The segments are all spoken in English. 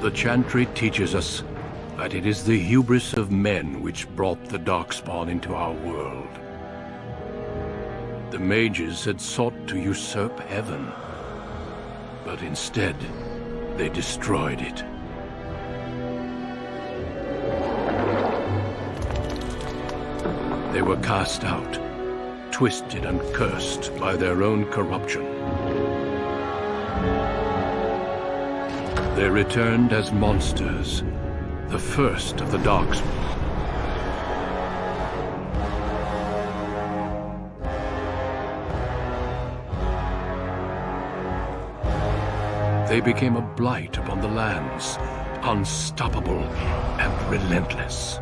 The chantry teaches us that it is the hubris of men which brought the Darkspawn into our world. The mages had sought to usurp heaven, but instead, they destroyed it. They were cast out, twisted and cursed by their own corruption. They returned as monsters, the first of the Darkspawn. They became a blight upon the lands, unstoppable and relentless.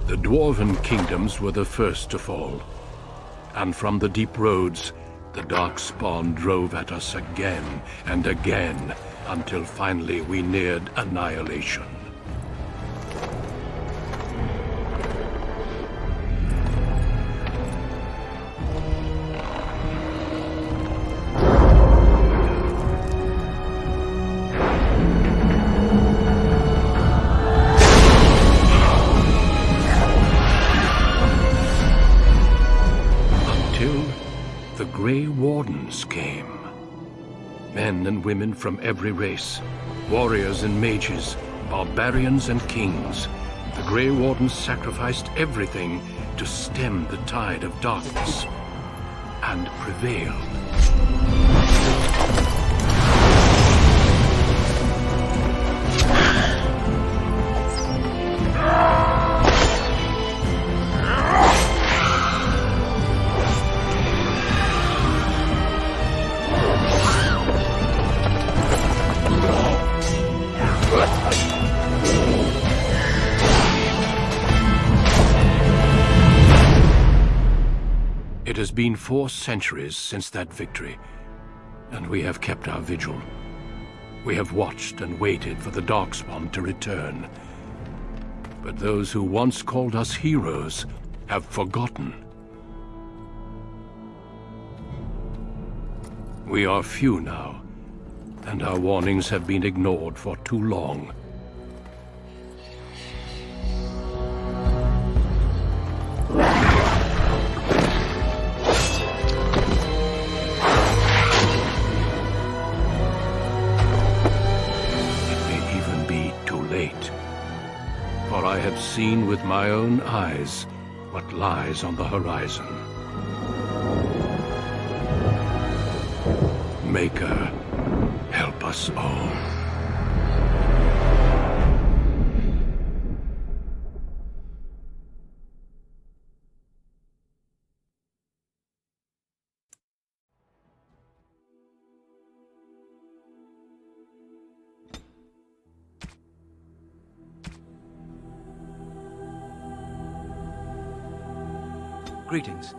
The dwarven kingdoms were the first to fall, and from the deep roads, the Darkspawn drove at us again and again, until finally we neared annihilation. The Grey Wardens came. Men and women from every race, warriors and mages, barbarians and kings. The Grey Wardens sacrificed everything to stem the tide of darkness, and prevailed. It has been 4 centuries since that victory, and we have kept our vigil. We have watched and waited for the Darkspawn to return. But those who once called us heroes have forgotten. We are few now, and our warnings have been ignored for too long. For I have seen with my own eyes what lies on the horizon. Maker, help us all. Greetings.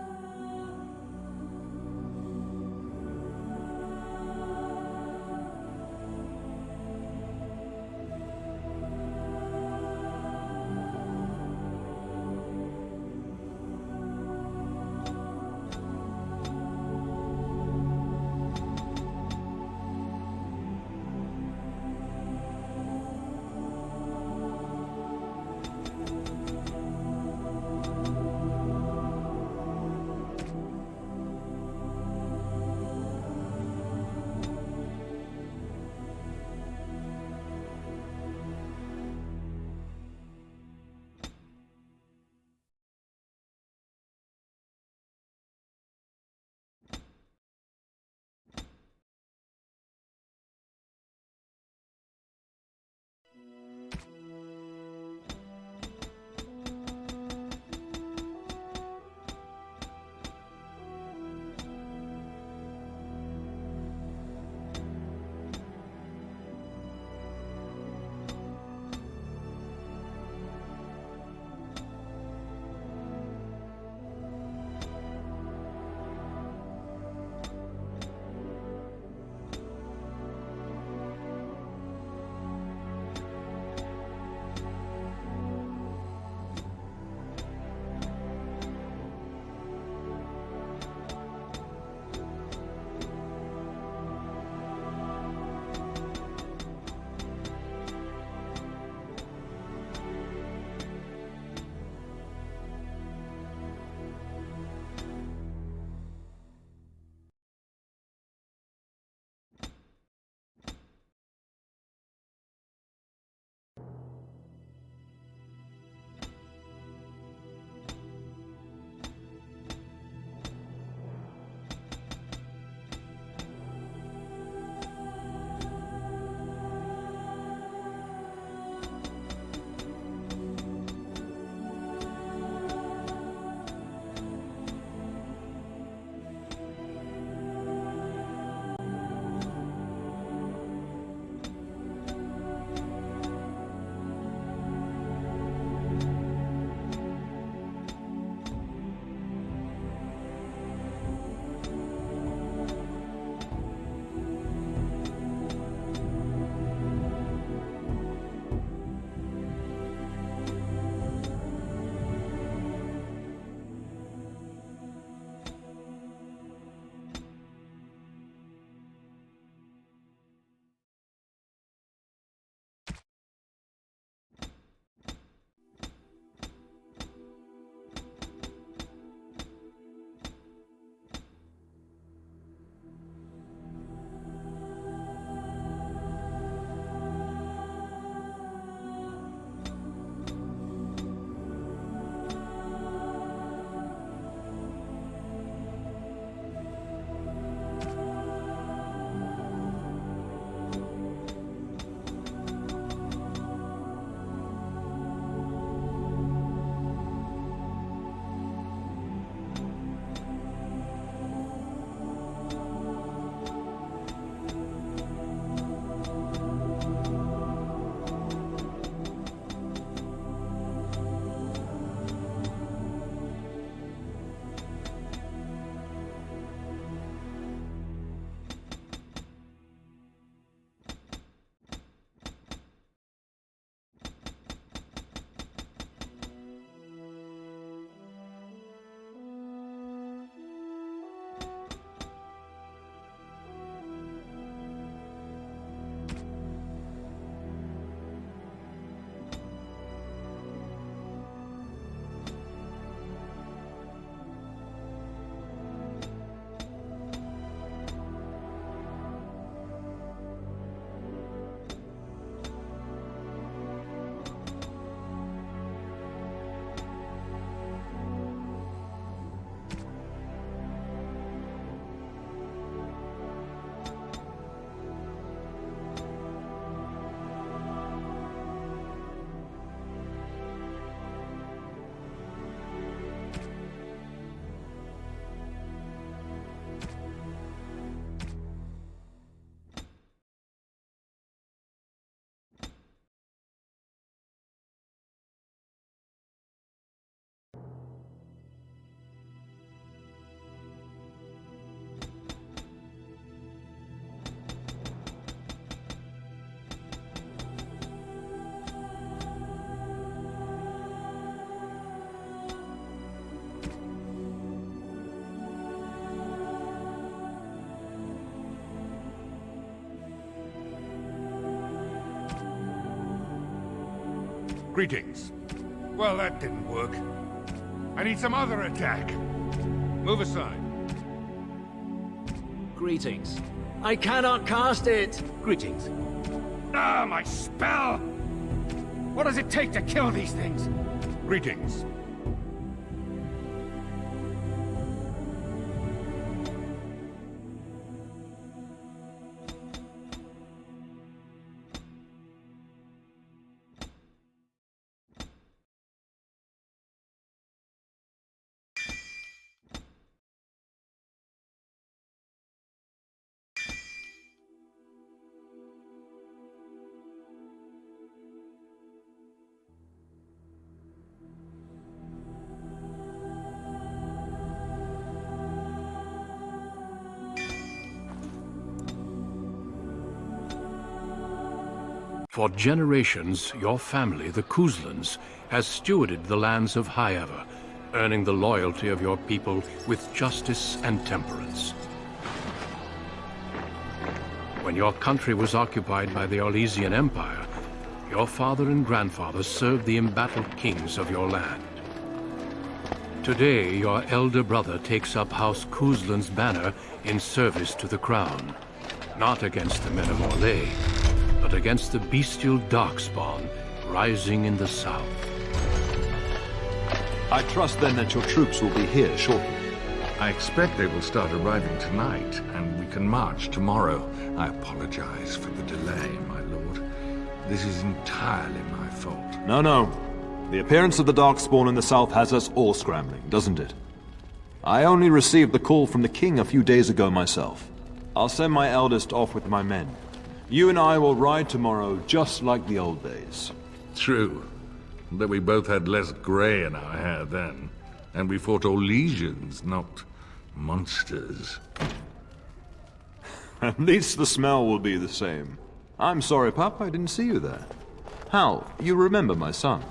Greetings. Well, that didn't work. I need some other attack. Move aside. Greetings. I cannot cast it! Greetings. Ah, my spell! What does it take to kill these things? Greetings. For generations, your family, the Kuzlans, has stewarded the lands of Highever, earning the loyalty of your people with justice and temperance. When your country was occupied by the Orlesian Empire, your father and grandfather served the embattled kings of your land. Today, your elder brother takes up House Kuzlan's banner in service to the crown, not against the men of Orlais, but against the bestial Darkspawn rising in the south. I trust then that your troops will be here shortly. I expect they will start arriving tonight, and we can march tomorrow. I apologize for the delay, my lord. This is entirely my fault. No. The appearance of the Darkspawn in the south has us all scrambling, doesn't it? I only received the call from the king a few days ago myself. I'll send my eldest off with my men. You and I will ride tomorrow just like the old days. True. But we both had less grey in our hair then. And we fought Orlesians, not monsters. At least the smell will be the same. I'm sorry, Pup, I didn't see you there. Hal, you remember my son?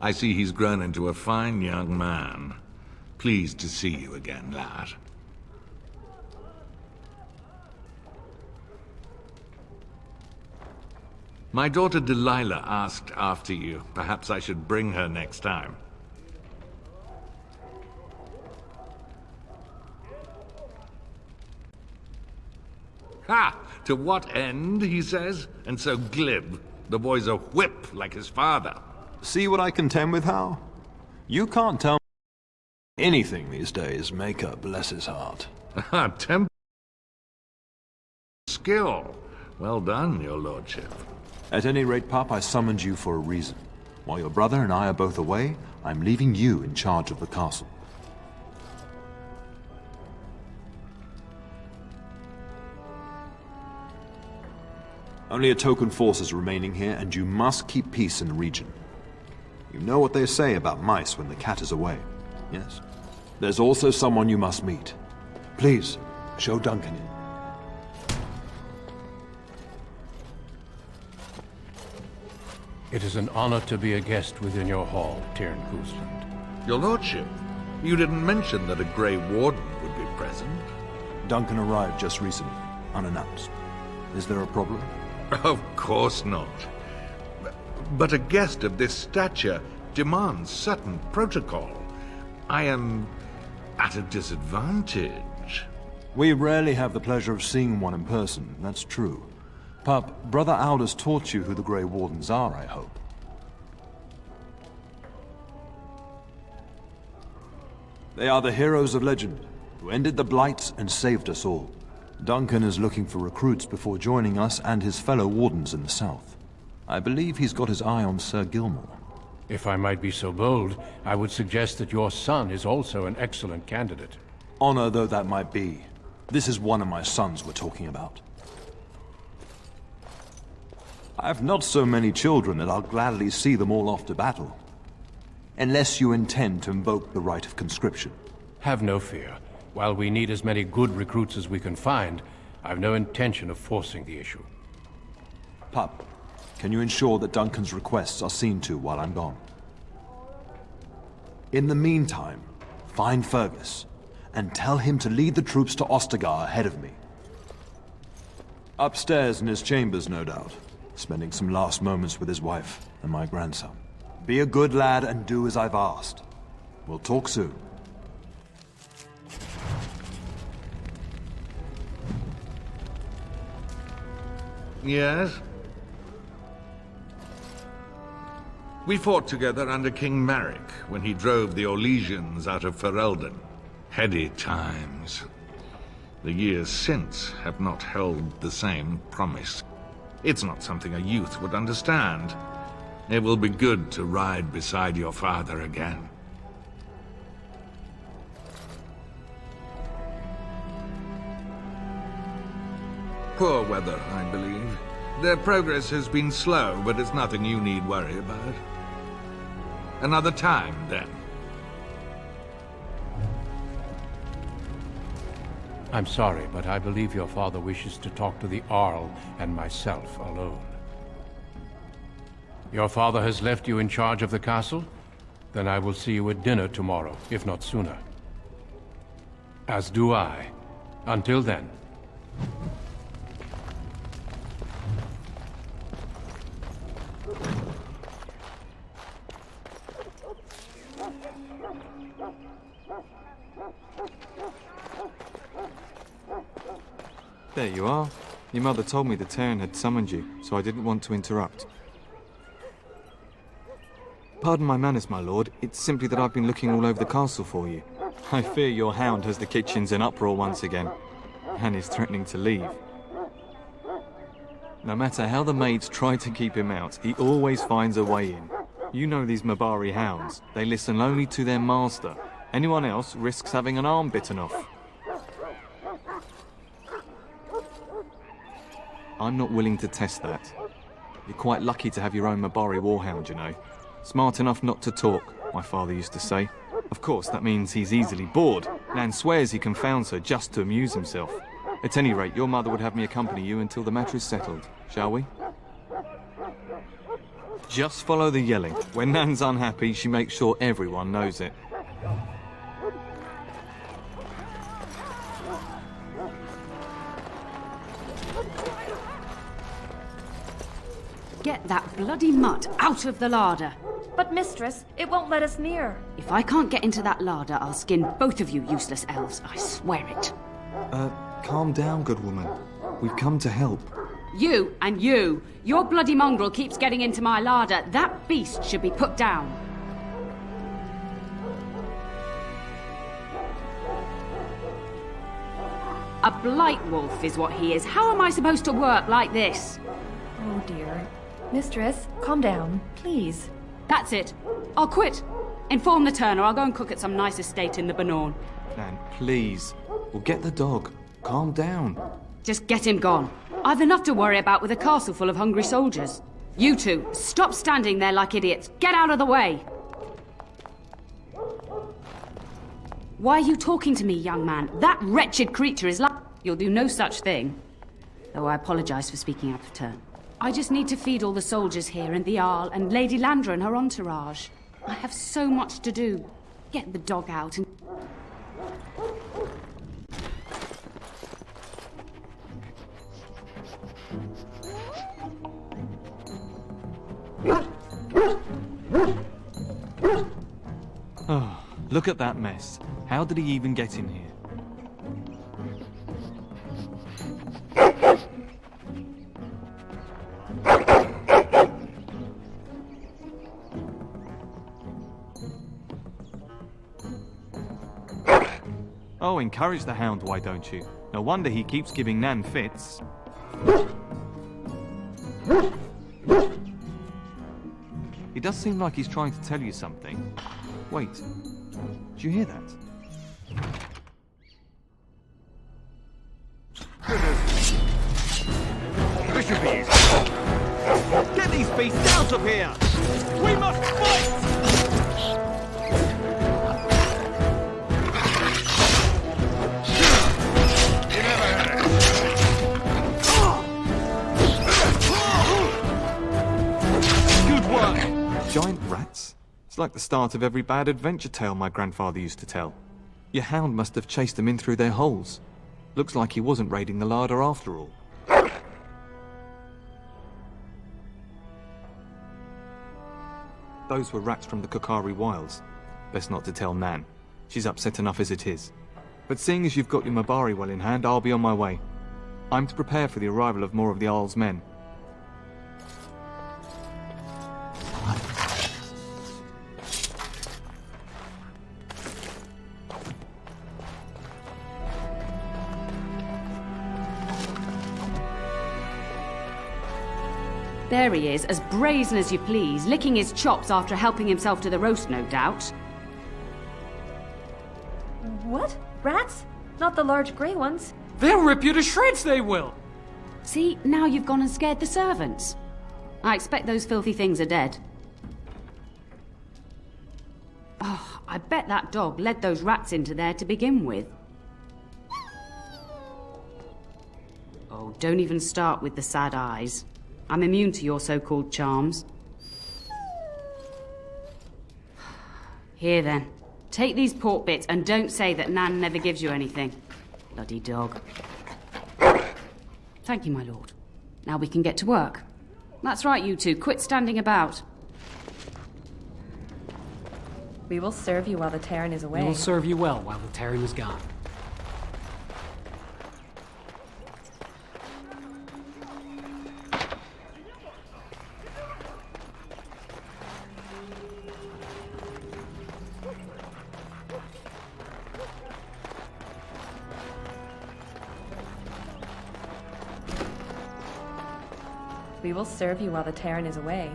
I see he's grown into a fine young man. Pleased to see you again, lad. My daughter Delilah asked after you. Perhaps I should bring her next time. Ha! To what end, he says? And so glib. The boy's a whip like his father. See what I contend with, Hal? You can't tell me anything these days, Maker bless his heart. Temper. Skill. Well done, your lordship. At any rate, Pup, I summoned you for a reason. While your brother and I are both away, I'm leaving you in charge of the castle. Only a token force is remaining here, and you must keep peace in the region. You know what they say about mice when the cat is away, yes? There's also someone you must meet. Please, show Duncan in. It is an honor to be a guest within your hall, Tyrn Kuzland. Your lordship, you didn't mention that a Grey Warden would be present. Duncan arrived just recently, unannounced. Is there a problem? Of course not. But a guest of this stature demands certain protocol. I am at a disadvantage. We rarely have the pleasure of seeing one in person, that's true. Pup, Brother Aldous taught you who the Grey Wardens are, I hope. They are the heroes of legend, who ended the Blights and saved us all. Duncan is looking for recruits before joining us and his fellow Wardens in the south. I believe he's got his eye on Sir Gilmore. If I might be so bold, I would suggest that your son is also an excellent candidate. Honor though that might be, this is one of my sons we're talking about. I have not so many children that I'll gladly see them all off to battle. Unless you intend to invoke the right of conscription. Have no fear. While we need as many good recruits as we can find, I've no intention of forcing the issue. Pup, can you ensure that Duncan's requests are seen to while I'm gone? In the meantime, find Fergus, and tell him to lead the troops to Ostagar ahead of me. Upstairs in his chambers, no doubt, spending some last moments with his wife and my grandson. Be a good lad and do as I've asked. We'll talk soon. Yes? We fought together under King Maric when he drove the Orlesians out of Ferelden. Heady times. The years since have not held the same promise. It's not something a youth would understand. It will be good to ride beside your father again. Poor weather, I believe. Their progress has been slow, but it's nothing you need worry about. Another time, then. I'm sorry, but I believe your father wishes to talk to the Arl and myself alone. Your father has left you in charge of the castle? Then I will see you at dinner tomorrow, if not sooner. As do I. Until then. There you are. Your mother told me the Terran had summoned you, so I didn't want to interrupt. Pardon my manners, my lord. It's simply that I've been looking all over the castle for you. I fear your hound has the kitchens in uproar once again, and is threatening to leave. No matter how the maids try to keep him out, he always finds a way in. You know these Mabari hounds. They listen only to their master. Anyone else risks having an arm bitten off. I'm not willing to test that. You're quite lucky to have your own Mabari warhound, you know. Smart enough not to talk, my father used to say. Of course, that means he's easily bored. Nan swears he confounds her just to amuse himself. At any rate, your mother would have me accompany you until the matter is settled, shall we? Just follow the yelling. When Nan's unhappy, she makes sure everyone knows it. Get that bloody mutt out of the larder. But mistress, it won't let us near. If I can't get into that larder, I'll skin both of you useless elves, I swear it. Calm down, good woman. We've come to help. You and you. Your bloody mongrel keeps getting into my larder. That beast should be put down. A blight wolf is what he is. How am I supposed to work like this? Oh dear. Mistress, calm down, please. That's it. I'll quit. Inform the Turner. I'll go and cook at some nice estate in the Banorn. Nan, please. We'll get the dog. Calm down. Just get him gone. I've enough to worry about with a castle full of hungry soldiers. You two, stop standing there like idiots. Get out of the way. Why are you talking to me, young man? That wretched creature is like... You'll do no such thing. Though I apologize for speaking out of turn. I just need to feed all the soldiers here and the Arl and Lady Landra and her entourage. I have so much to do. Get the dog out and... Oh, look at that mess. How did he even get in here? Oh, encourage the hound, why don't you? No wonder he keeps giving Nan fits. He does seem like he's trying to tell you something. Wait, did you hear that? This should be easy. Get these beasts out of here! We must fight! Giant rats? It's like the start of every bad adventure tale my grandfather used to tell. Your hound must have chased them in through their holes. Looks like he wasn't raiding the larder after all. Those were rats from the Kokari Wilds. Best not to tell Nan. She's upset enough as it is. But seeing as you've got your Mabari well in hand, I'll be on my way. I'm to prepare for the arrival of more of the Isle's men. There he is, as brazen as you please, licking his chops after helping himself to the roast, no doubt. What? Rats? Not the large grey ones. They'll rip you to shreds, they will! See, now you've gone and scared the servants. I expect those filthy things are dead. Oh, I bet that dog led those rats into there to begin with. Oh, don't even start with the sad eyes. I'm immune to your so-called charms. Here then, take these pork bits and don't say that Nan never gives you anything. Bloody dog. Thank you, my lord. Now we can get to work. That's right, you two. Quit standing about. We will serve you while the Terran is away. We'll serve you well while the Terran is gone. We will serve you while the Terran is away.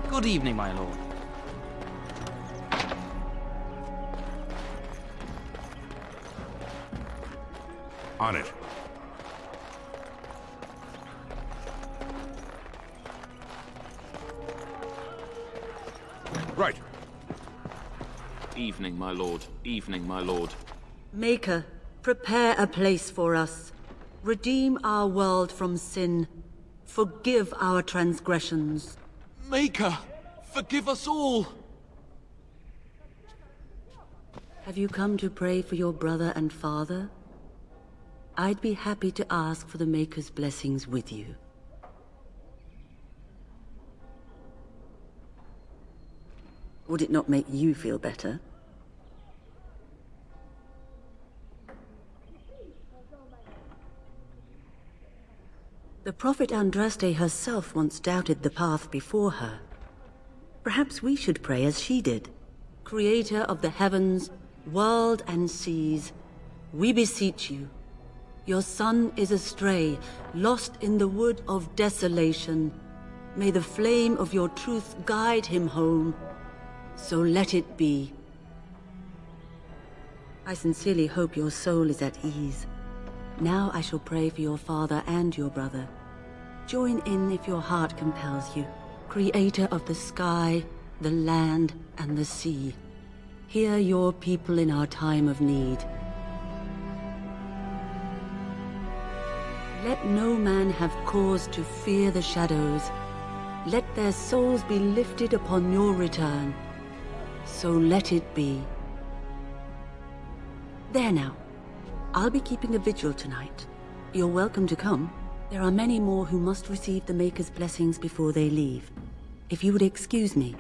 Good evening, my lord. On it. Right. Evening, my lord. Evening, my lord. Maker, prepare a place for us. Redeem our world from sin. Forgive our transgressions. Maker, forgive us all! Have you come to pray for your brother and father? I'd be happy to ask for the Maker's blessings with you. Would it not make you feel better? The prophet Andraste herself once doubted the path before her. Perhaps we should pray as she did. Creator of the heavens, world and seas, we beseech you. Your son is astray, lost in the wood of desolation. May the flame of your truth guide him home. So let it be. I sincerely hope your soul is at ease. Now I shall pray for your father and your brother. Join in if your heart compels you. Creator of the sky, the land, and the sea. Hear your people in our time of need. Let no man have cause to fear the shadows. Let their souls be lifted upon your return. So let it be. There now. I'll be keeping a vigil tonight. You're welcome to come. There are many more who must receive the Maker's blessings before they leave. If you would excuse me.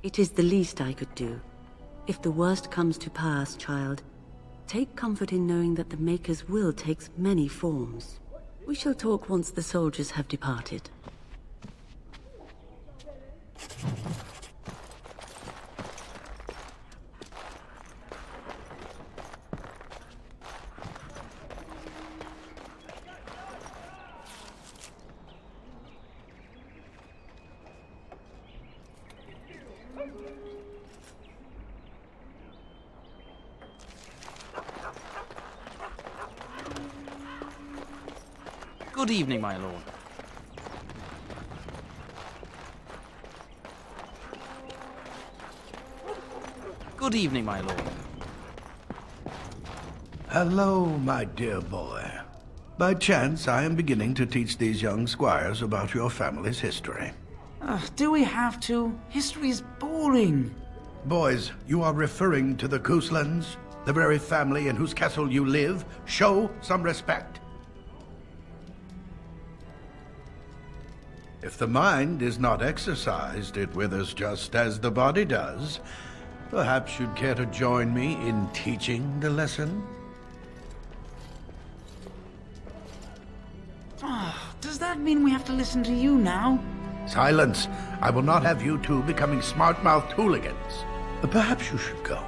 It is the least I could do. If the worst comes to pass, child, take comfort in knowing that the Maker's will takes many forms. We shall talk once the soldiers have departed. Good evening, my lord. Good evening, my lord. Hello, my dear boy. By chance, I am beginning to teach these young squires about your family's history. Do we have to? History is boring. Boys, you are referring to the Gooselands, the very family in whose castle you live. Show some respect. If the mind is not exercised, it withers just as the body does. Perhaps you'd care to join me in teaching the lesson? Does that mean we have to listen to you now? Silence! I will not have you two becoming smart-mouthed hooligans. Perhaps you should go.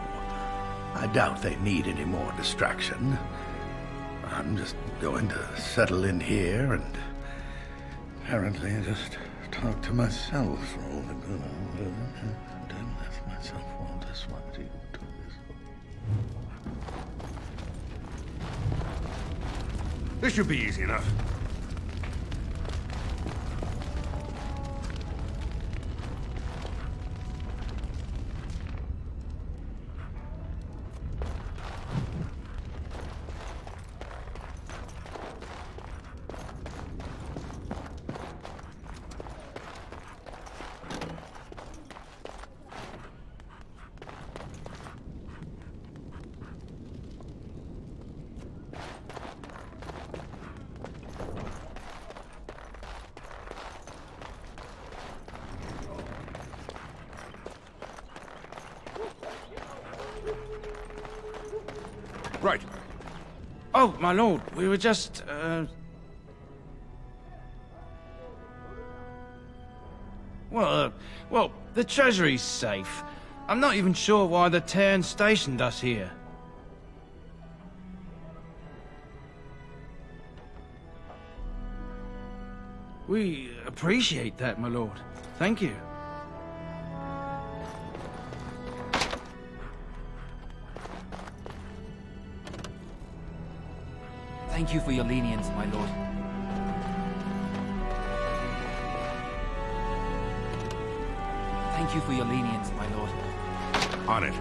I doubt they need any more distraction. I'm just going to settle in here and apparently just talk to myself for all the good of it. Then left myself all this one to you to this. This should be easy enough. Right. Oh, my lord, we were just, Well, the treasury's safe. I'm not even sure why the Terran stationed us here. We appreciate that, my lord. Thank you. Thank you for your lenience, my lord. Thank you for your lenience, my lord. On it.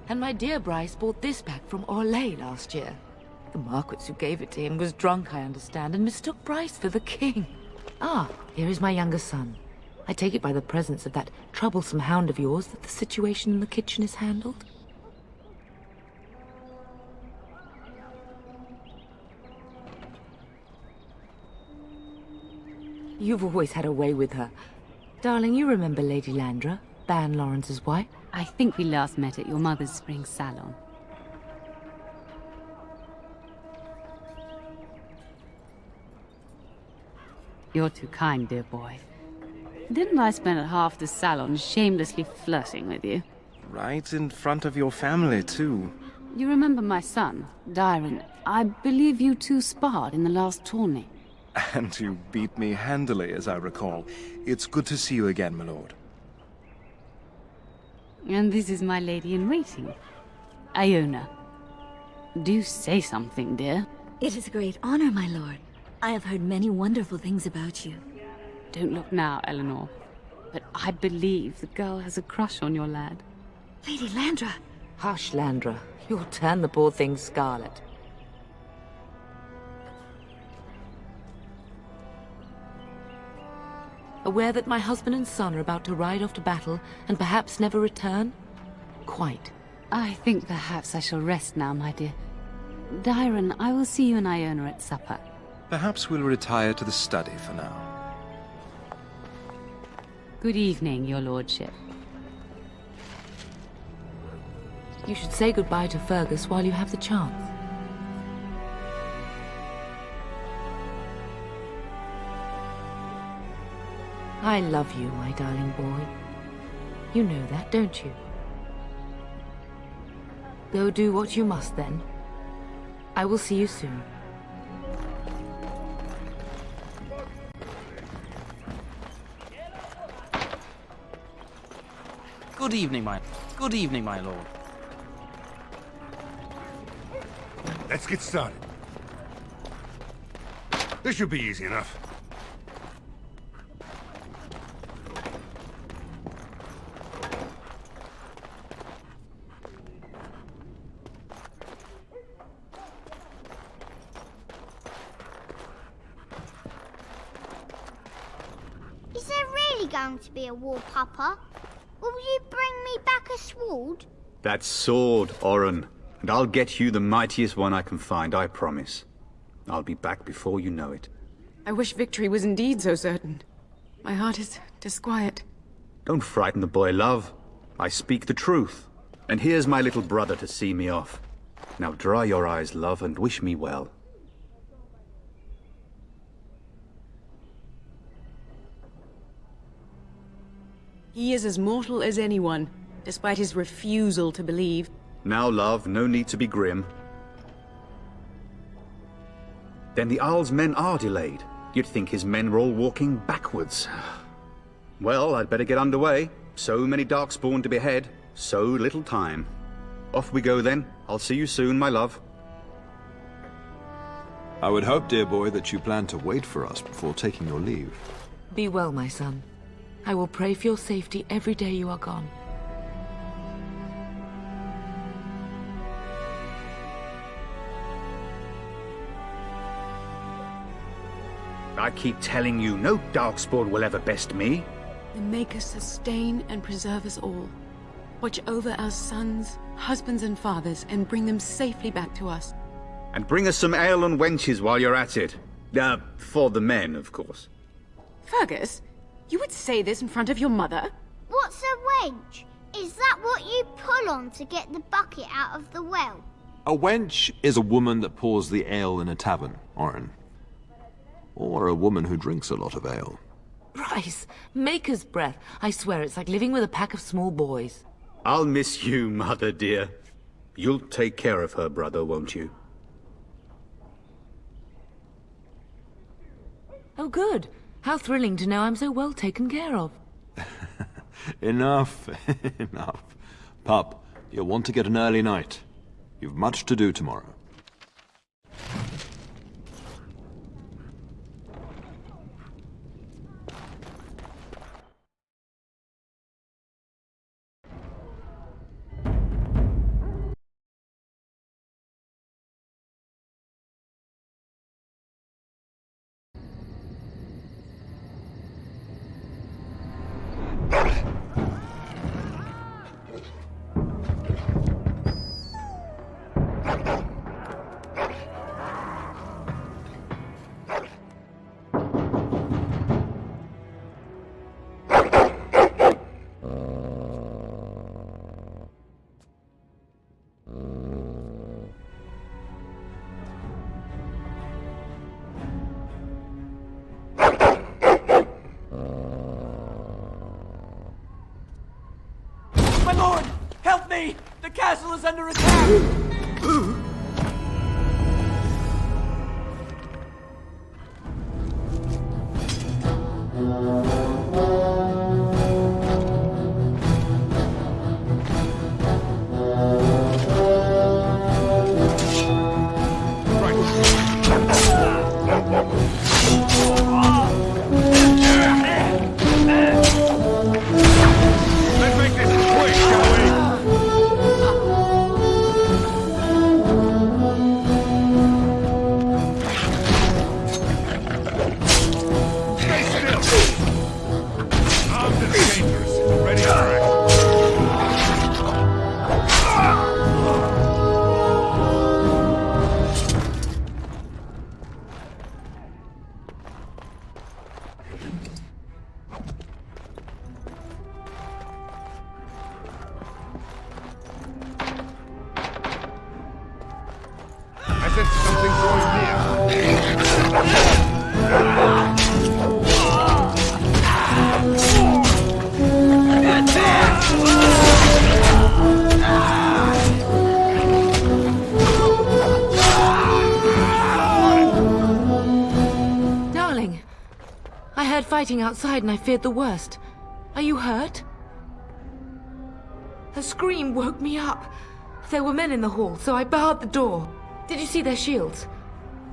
And my dear Bryce bought this back from Orlais last year. The Marquis who gave it to him was drunk, I understand, and mistook Bryce for the king. Ah, here is my younger son. I take it by the presence of that troublesome hound of yours that the situation in the kitchen is handled? You've always had a way with her. Darling, you remember Lady Landra, Ban Lawrence's wife? I think we last met at your mother's spring salon. You're too kind, dear boy. Didn't I spend half the salon shamelessly flirting with you? Right in front of your family, too. You remember my son, Dyron. I believe you two sparred in the last tourney. And you beat me handily, as I recall. It's good to see you again, my lord. And this is my lady-in-waiting, Iona. Do say something, dear. It is a great honor, my lord. I have heard many wonderful things about you. Don't look now, Eleanor. But I believe the girl has a crush on your lad. Lady Landra! Hush, Landra. You'll turn the poor thing scarlet. Aware that my husband and son are about to ride off to battle and perhaps never return? Quite. I think perhaps I shall rest now, my dear. Dyron, I will see you and Iona at supper. Perhaps we'll retire to the study for now. Good evening, your lordship. You should say goodbye to Fergus while you have the chance. I love you, my darling boy. You know that, don't you? Go do what you must, then. I will see you soon. Good evening, my lord. Let's get started. This should be easy enough. Is there really going to be a war, Papa? Will you bring me back a sword? That sword, Oren. And I'll get you the mightiest one I can find, I promise. I'll be back before you know it. I wish victory was indeed so certain. My heart is disquiet. Don't frighten the boy, love. I speak the truth. And here's my little brother to see me off. Now dry your eyes, love, and wish me well. He is as mortal as anyone, despite his refusal to believe. Now, love, no need to be grim. Then the Owl's men are delayed. You'd think his men were all walking backwards. Well, I'd better get underway. So many Darkspawn to behead, so little time. Off we go then. I'll see you soon, my love. I would hope, dear boy, that you plan to wait for us before taking your leave. Be well, my son. I will pray for your safety every day you are gone. I keep telling you, no Darkspawn will ever best me. The Maker sustain and preserve us all. Watch over our sons, husbands and fathers, and bring them safely back to us. And bring us some ale and wenches while you're at it. For the men, of course. Fergus, you would say this in front of your mother? What's a wench? Is that what you pull on to get the bucket out of the well? A wench is a woman that pours the ale in a tavern, Oren. Or a woman who drinks a lot of ale. Bryce, Maker's breath. I swear it's like living with a pack of small boys. I'll miss you, mother dear. You'll take care of her, brother, won't you? Oh, good. How thrilling to know I'm so well taken care of. Enough, enough. Pup, you'll want to get an early night. You've much to do tomorrow. My lord! Help me! The castle is under attack! Darling, I heard fighting outside and I feared the worst. Are you hurt? Her scream woke me up. There were men in the hall, so I barred the door. Did you see their shields?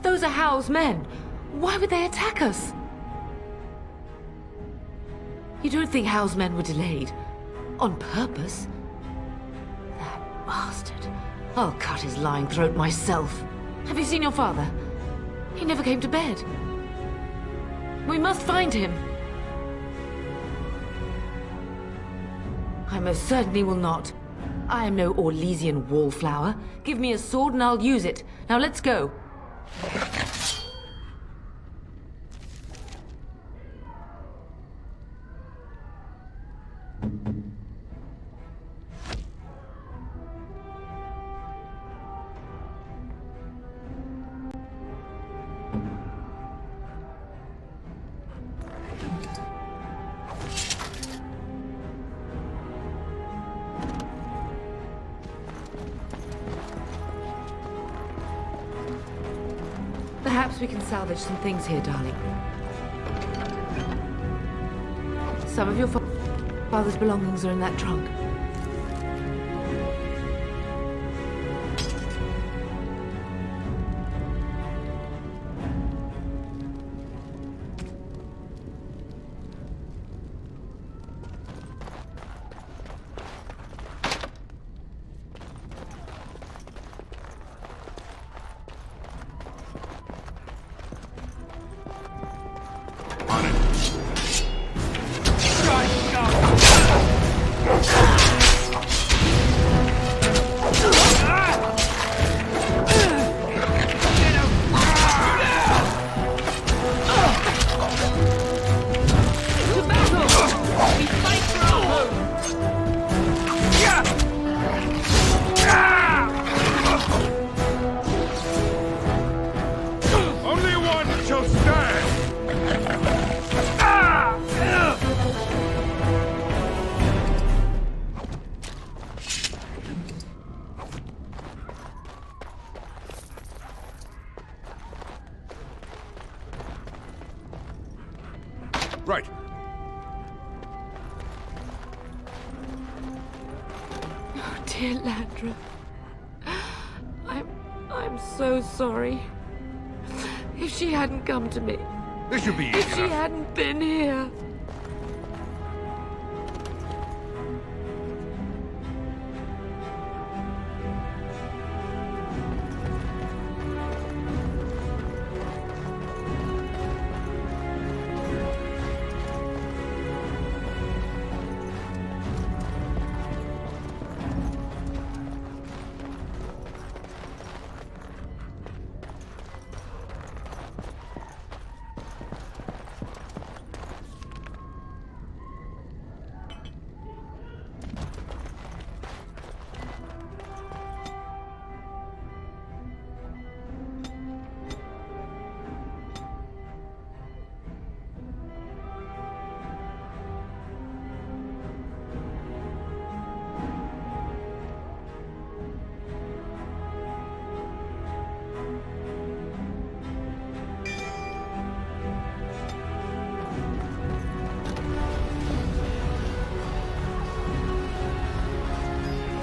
Those are Hal's men. Why would they attack us? You don't think Hal's men were delayed? On purpose? That bastard. I'll cut his lying throat myself. Have you seen your father? He never came to bed. We must find him. I most certainly will not. I am no Orlesian wallflower. Give me a sword and I'll use it. Now let's go. Perhaps we can salvage some things here, darling. Some of your father's belongings are in that trunk. Right. Oh, dear Landra. I'm so sorry. If she hadn't come to me. This should be easy If she enough. hadn't been here.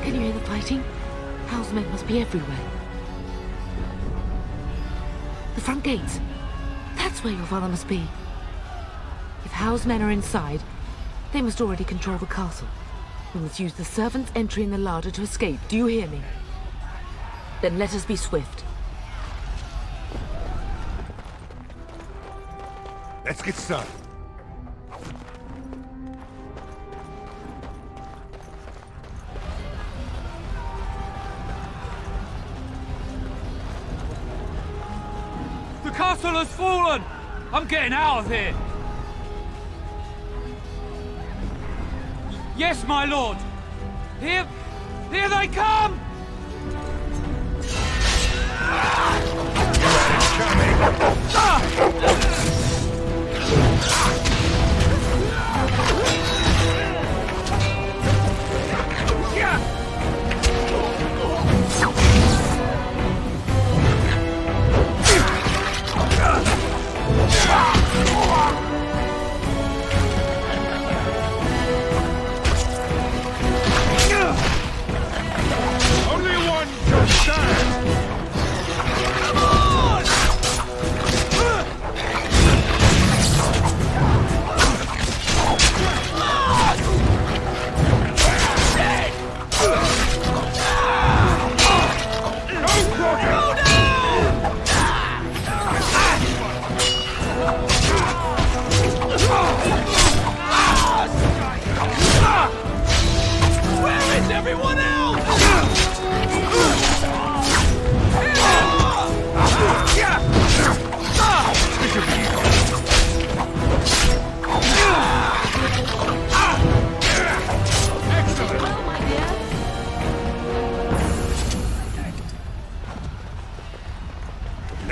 Can you hear the fighting? Hal's men must be everywhere. The front gates. That's where your father must be. If Hal's men are inside, they must already control the castle. We must use the servants' entry in the larder to escape. Do you hear me? Then let us be swift. Let's get started. The castle has fallen! I'm getting out of here! Yes, my lord! Here they come!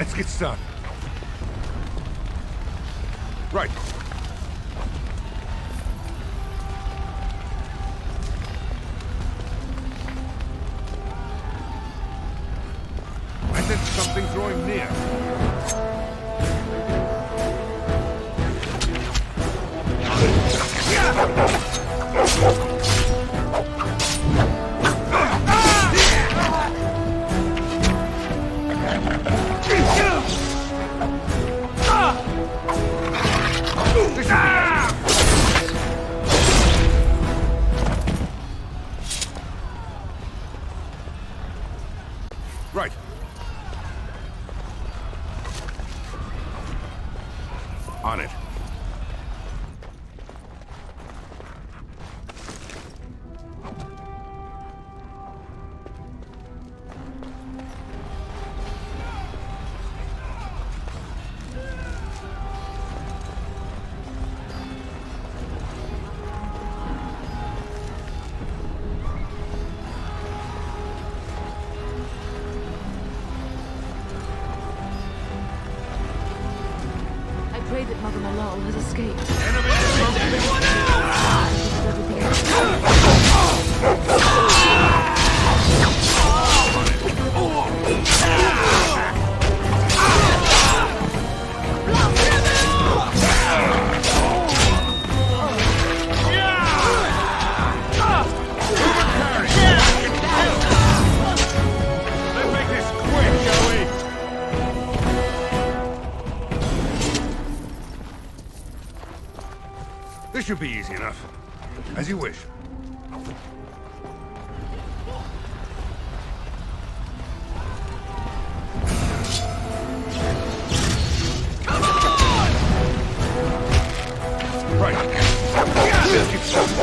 Let's get started. Right. I sense something drawing near. Right. On it. I pray that Mother Malal has escaped. Let's make this quick, shall we? This should be easy enough. As you wish. Right. Let's get started.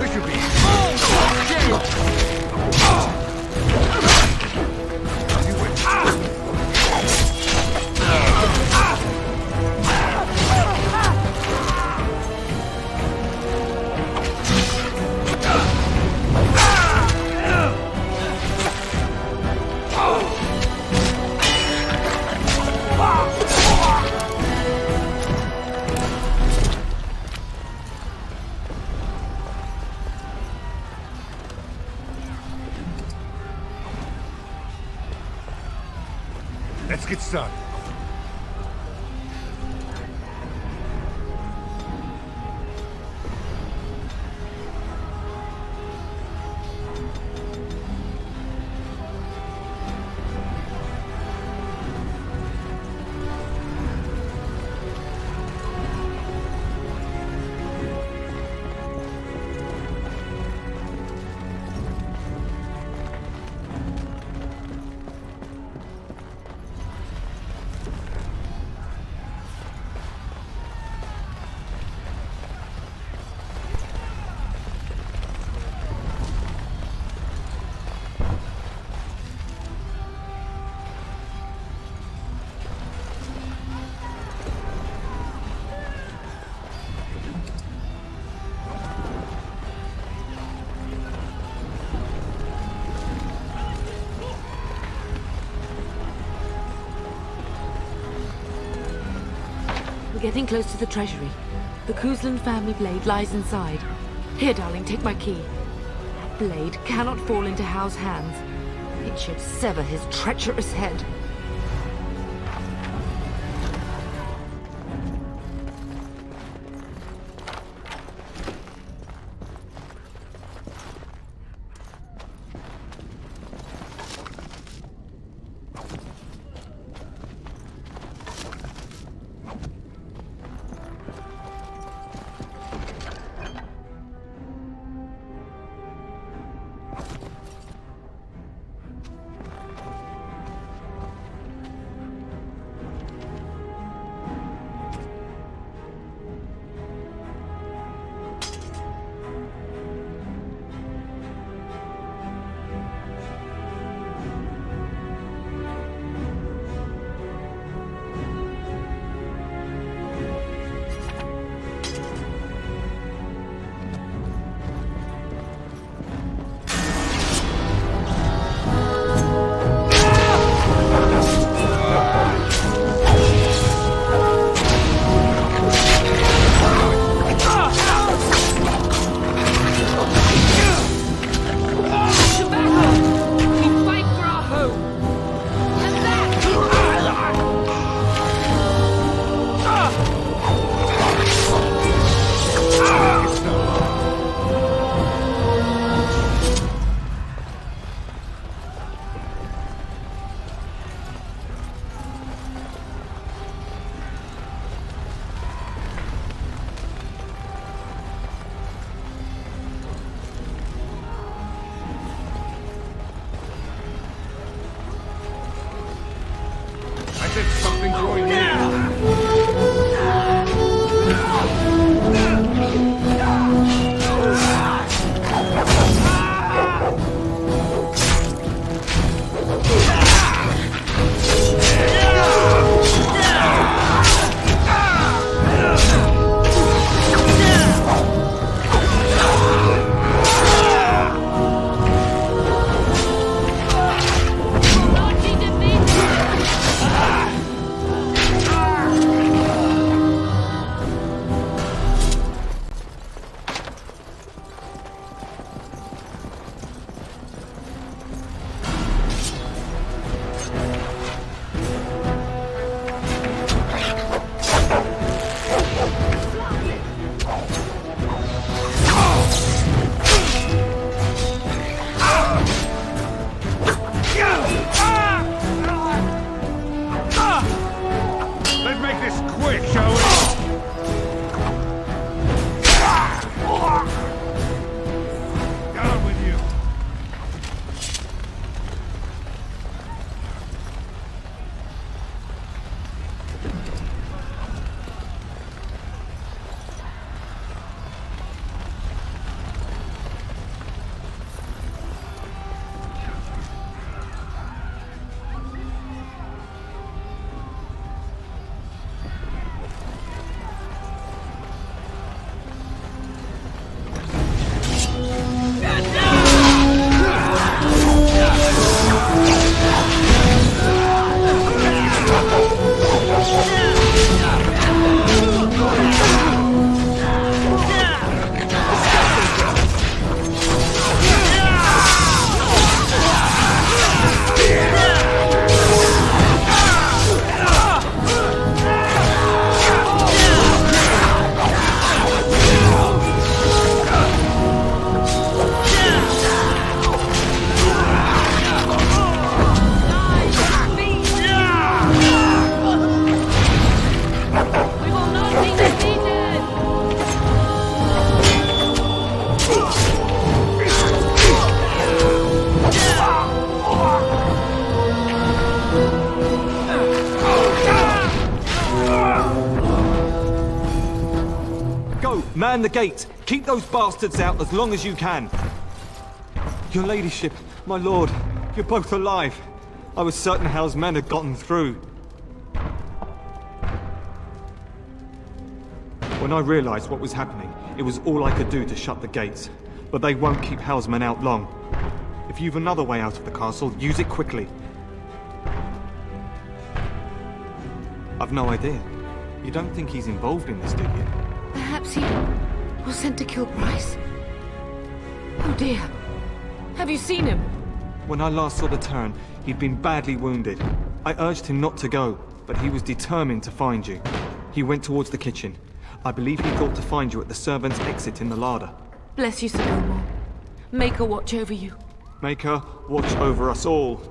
This should be easy. As you wish. Let's get started. We're getting close to the treasury. The Kuzlan family blade lies inside. Here, darling, take my key. That blade cannot fall into Hao's hands. It should sever his treacherous head. Man the gate! Keep those bastards out as long as you can! Your ladyship, my lord, you're both alive. I was certain Hal's men had gotten through. When I realized what was happening, it was all I could do to shut the gates. But they won't keep Hal's men out long. If you've another way out of the castle, use it quickly. I've no idea. You don't think he's involved in this, do you? Perhaps he was sent to kill Bryce? Oh dear. Have you seen him? When I last saw the Terran, he'd been badly wounded. I urged him not to go, but he was determined to find you. He went towards the kitchen. I believe he thought to find you at the servants' exit in the larder. Bless you, Sir Gilmore. Make her watch over you. Make her watch over us all.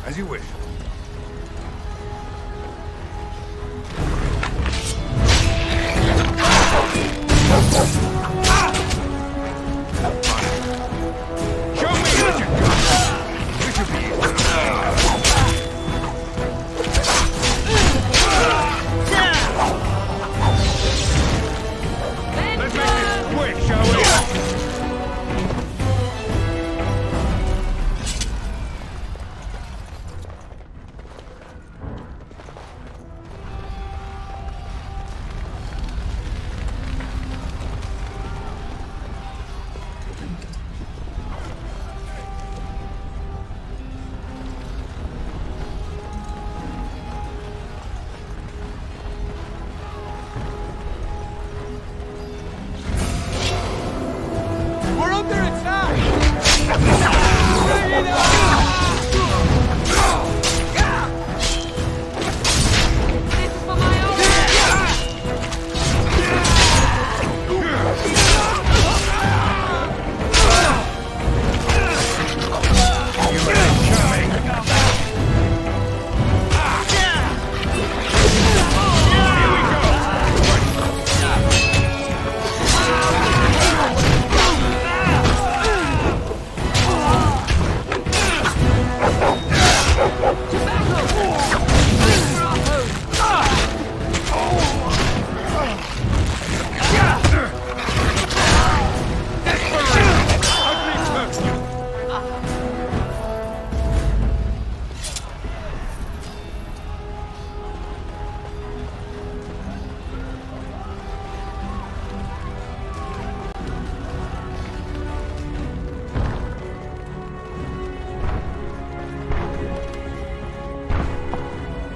As you wish.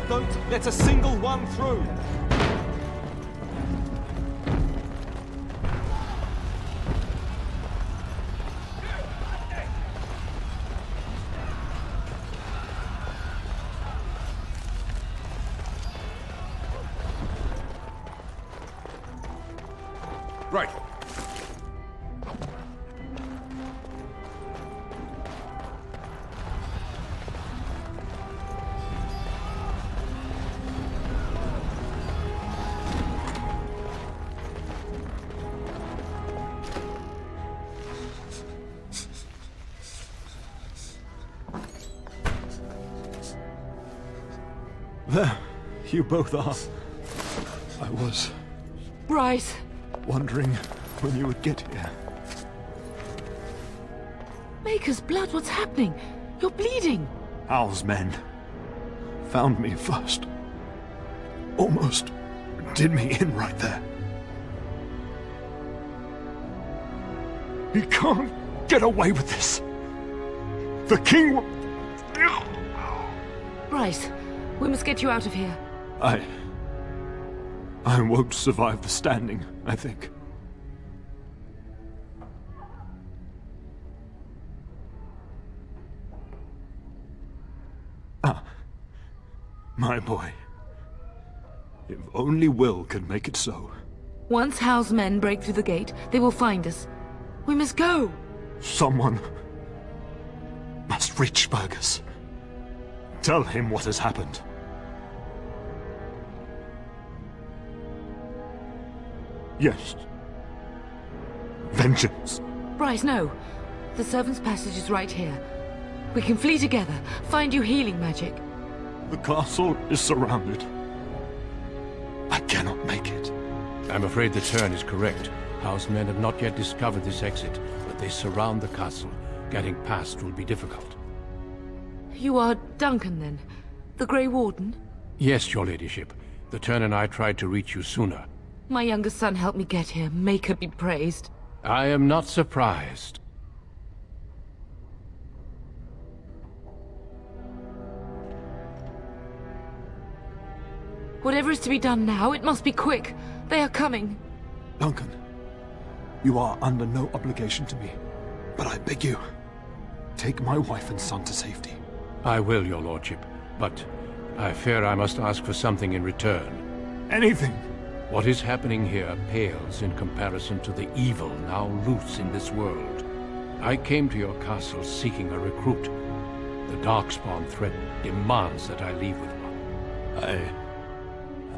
Don't let a single one through! Right. There, you both are. I was Bryce. wondering when you would get here. Maker's blood, what's happening? You're bleeding. Hal's men found me first. Almost did me in right there. He can't get away with this. The king will... Bryce, we must get you out of here. I won't survive the standing, I think. My boy. If only Will could make it so. Once Hal's men break through the gate, they will find us. We must go! Someone must reach Fergus. Tell him what has happened. Yes. Vengeance. Bryce, no. The servant's passage is right here. We can flee together, find you healing magic. The castle is surrounded. I cannot make it. I'm afraid the turn is correct. House men have not yet discovered this exit, but they surround the castle. Getting past will be difficult. You are Duncan, then? The Grey Warden? Yes, your ladyship. The turn and I tried to reach you sooner. My younger son helped me get here. Make her be praised. I am not surprised. Whatever is to be done now, it must be quick. They are coming. Duncan, you are under no obligation to me, but I beg you, take my wife and son to safety. I will, your lordship, but I fear I must ask for something in return. Anything! What is happening here pales in comparison to the evil now loose in this world. I came to your castle seeking a recruit. The Darkspawn threat demands that I leave with one.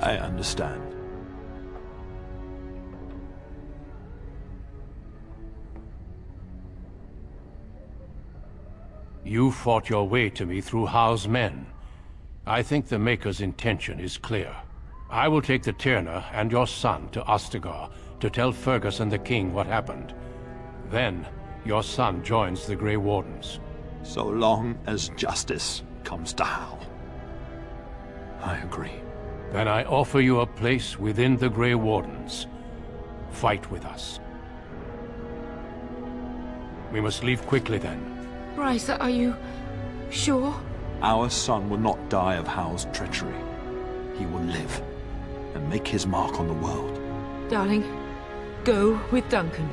I understand. You fought your way to me through Howe's men. I think the Maker's intention is clear. I will take the Tyrna and your son to Ostagar to tell Fergus and the king what happened. Then, your son joins the Grey Wardens. So long as justice comes to Hal. I agree. Then I offer you a place within the Grey Wardens. Fight with us. We must leave quickly then. Bryce, are you sure? Our son will not die of Hal's treachery. He will live and make his mark on the world. Darling, go with Duncan.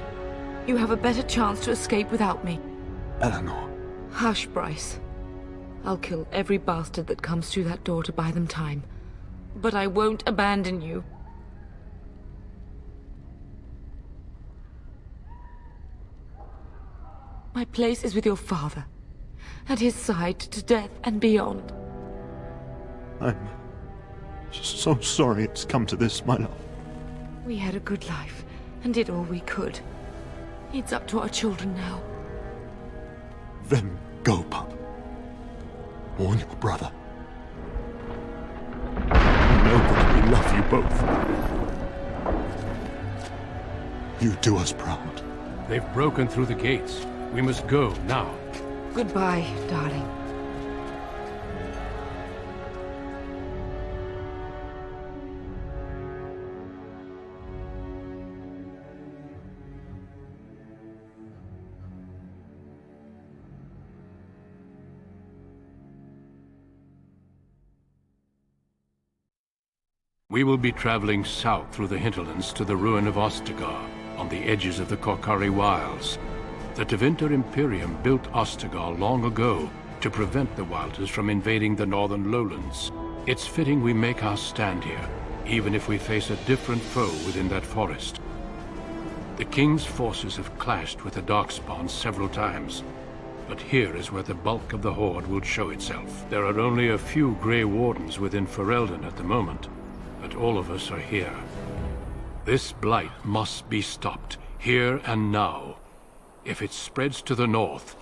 You have a better chance to escape without me. Eleanor. Hush, Bryce. I'll kill every bastard that comes through that door to buy them time. But I won't abandon you. My place is with your father. At his side to death and beyond. I'm so sorry it's come to this, my love. We had a good life and did all we could. It's up to our children now. Then go, pup. Warn your brother. Know that we love you both. You do us proud. They've broken through the gates. We must go now. Goodbye, darling. We will be traveling south through the hinterlands to the ruin of Ostagar, on the edges of the Korkari Wilds. The Tevinter Imperium built Ostagar long ago to prevent the Wilders from invading the northern lowlands. It's fitting we make our stand here, even if we face a different foe within that forest. The King's forces have clashed with the Darkspawn several times, but here is where the bulk of the Horde will show itself. There are only a few Grey Wardens within Ferelden at the moment, but all of us are here. This blight must be stopped, here and now. If it spreads to the north,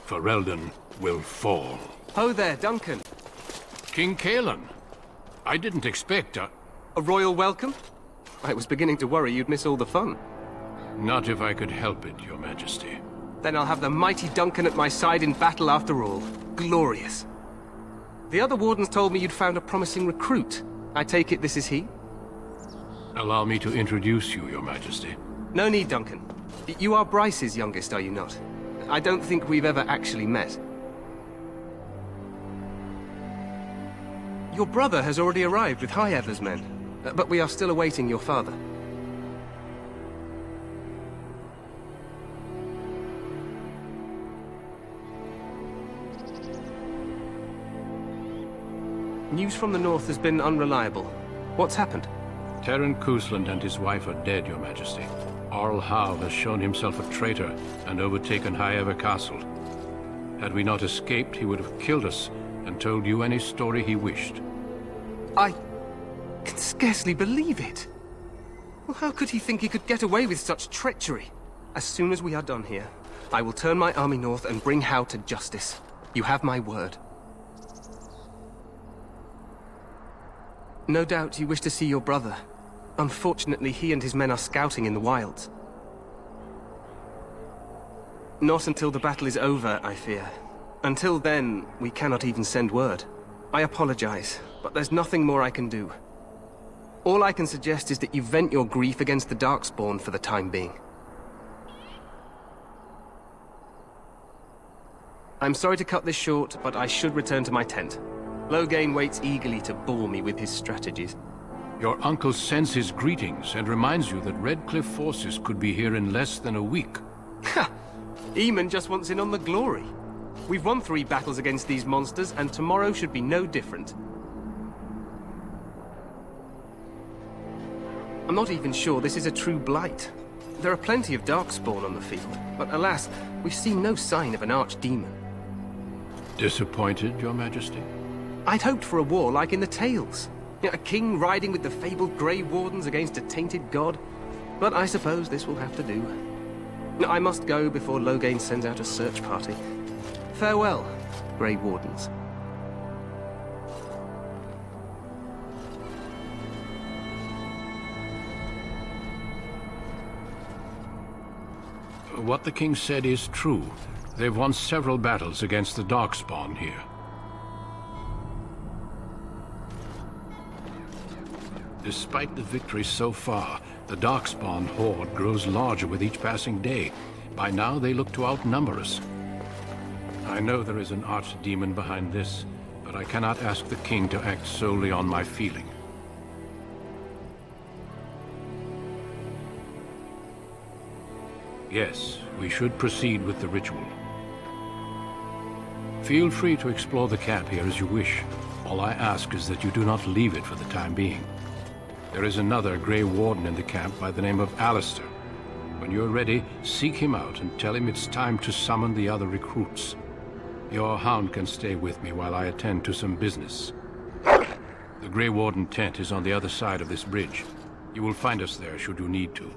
Ferelden will fall. Ho there, Duncan. King Kaelan. I didn't expect a royal welcome? I was beginning to worry you'd miss all the fun. Not if I could help it, Your Majesty. Then I'll have the mighty Duncan at my side in battle after all. Glorious. The other wardens told me you'd found a promising recruit. I take it this is he? Allow me to introduce you, Your Majesty. No need, Duncan. You are Bryce's youngest, are you not? I don't think we've ever actually met. Your brother has already arrived with High Adler's men, but we are still awaiting your father. News from the north has been unreliable. What's happened? Terran Cousland and his wife are dead, Your Majesty. Arl Howe has shown himself a traitor and overtaken Highever Castle. Had we not escaped, he would have killed us and told you any story he wished. I can scarcely believe it. Well, how could he think he could get away with such treachery? As soon as we are done here, I will turn my army north and bring Howe to justice. You have my word. No doubt you wish to see your brother. Unfortunately, he and his men are scouting in the wilds. Not until the battle is over, I fear. Until then, we cannot even send word. I apologize, but there's nothing more I can do. All I can suggest is that you vent your grief against the Darkspawn for the time being. I'm sorry to cut this short, but I should return to my tent. Loghain waits eagerly to bore me with his strategies. Your uncle sends his greetings and reminds you that Redcliffe forces could be here in less than a week. Ha! Eamon just wants in on the glory. We've won 3 battles against these monsters, and tomorrow should be no different. I'm not even sure this is a true blight. There are plenty of Darkspawn on the field, but alas, we've seen no sign of an Archdemon. Disappointed, Your Majesty? I'd hoped for a war like in the tales. A king riding with the fabled Grey Wardens against a tainted god. But I suppose this will have to do. I must go before Loghain sends out a search party. Farewell, Grey Wardens. What the king said is true. They've won several battles against the Darkspawn here. Despite the victory so far, the Darkspawn horde grows larger with each passing day. By now, they look to outnumber us. I know there is an archdemon behind this, but I cannot ask the king to act solely on my feeling. Yes, we should proceed with the ritual. Feel free to explore the camp here as you wish. All I ask is that you do not leave it for the time being. There is another Grey Warden in the camp by the name of Alistair. When you're ready, seek him out and tell him it's time to summon the other recruits. Your hound can stay with me while I attend to some business. The Grey Warden tent is on the other side of this bridge. You will find us there should you need to.